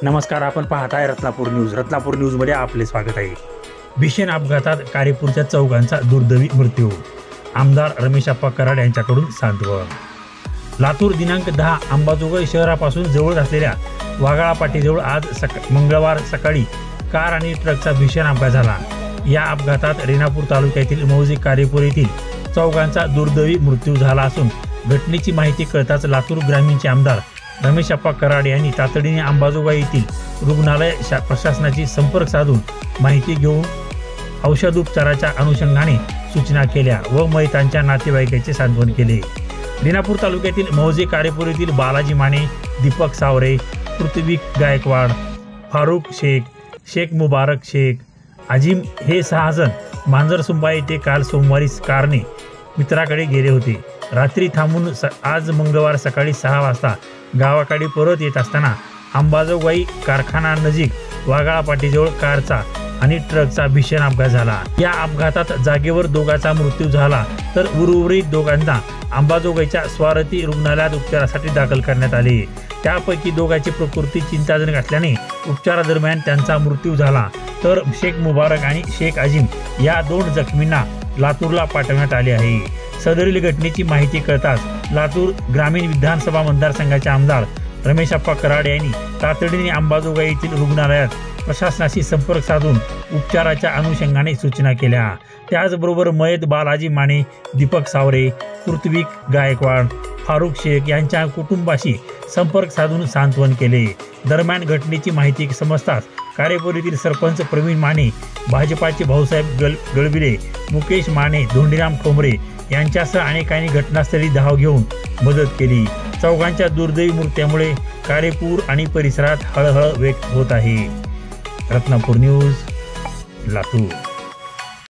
नमस्कार, आपण पाहताय रत्नापूर न्यूज. रत्नापूर न्यूजमध्ये आपले स्वागत आहे. भीषण अपघातात कारेपूरच्या चौघांचा दुर्दैवी मृत्यू. आमदार रमेशप्पा कराड यांच्याकडून सांत्वन. लातूर दिनांक 10 अंबाजोगाई शहरापासून जवळ असलेल्या वाघाळा पाटीजवळ आज मंगळवार सकाळी कार आणि ट्रकचा भीषण अपघात झाला. या अपघातात रेणापूर तालुक्यातील मौजे कारेपूर येथील चौघांचा दुर्दैवी मृत्यू झाला असून घटनेची माहिती कळताच लातूर ग्रामीणचे आमदार रमेशप्पा कराड यांनी तातडीने अंबाजोगाई येथील रुग्णालय प्रशासनाची संपर्क साधून माहिती घेऊन औषधोपचाराच्या अनुषंगाने सूचना केल्या व मयतांच्या नातेवाईकांचे सांत्वन केले. रेणापूर तालुक्यातील मौजे कारेपूर येथील बालाजी माने, दीपक सावरे, पृथ्वी गायकवाड, फारुख शेख, शेख मुबारक शेख, अजिम हे 6 जण मांजरसुंबा येथे काल सोमवारी कारने मित्राकडे गेले होते. रात्री थांबून आज मंगळवार सकाळी 6 वाजता गावाकडे परत येत असताना अंबाजोगाई कारखाना नजीक वाघाळा पाटीजवळ कारचा आणि ट्रकचा भीषण अपघात झाला. या अपघातात जागेवर दोघांचा मृत्यू झाला तर उर्वरित दोघांना अंबाजोगाईच्या स्वारती रुग्णालयात उपचारासाठी दाखल करण्यात आले. त्यापैकी दोघांची प्रकृती चिंताजनक असल्याने उपचारादरम्यान त्यांचा मृत्यू झाला तर शेख मुबारक आणि शेख अजिम या 2 जखमींना लातूरला पाठवण्यात आले आहे. सदरील घटनेची माहिती कळताच लातूर ग्रामीण विधानसभा मतदारसंघाचे आमदार रमेशप्पा कराड यांनी तातडीने अंबाजोगाई येथील रुग्णालयात प्रशासनाशी संपर्क साधून उपचाराच्या अनुषंगाने सूचना केल्या. त्याचबरोबर मयत बालाजी माने, दीपक सावरे, पृथ्वी गायकवाड, फारुख शेख यांच्या कुटुंबाशी संपर्क साधून सांत्वन केले. दरम्यान घटनेची माहिती समजताच कारेपूर येथील सरपंच प्रवीण माने, भाजपाचे भाऊसाहेब गळबिले, मुकेश माने, धोंडीराम ठोंबरे यांच्यासह अनेकांनी घटनास्थळी धाव घेऊन मदत केली. चौघांच्या दुर्दैवी मृत्यूमुळे कारेपूर आणि परिसरात हळहळ व्यक्त होत आहे. रत्नापूर न्यूज, लातूर.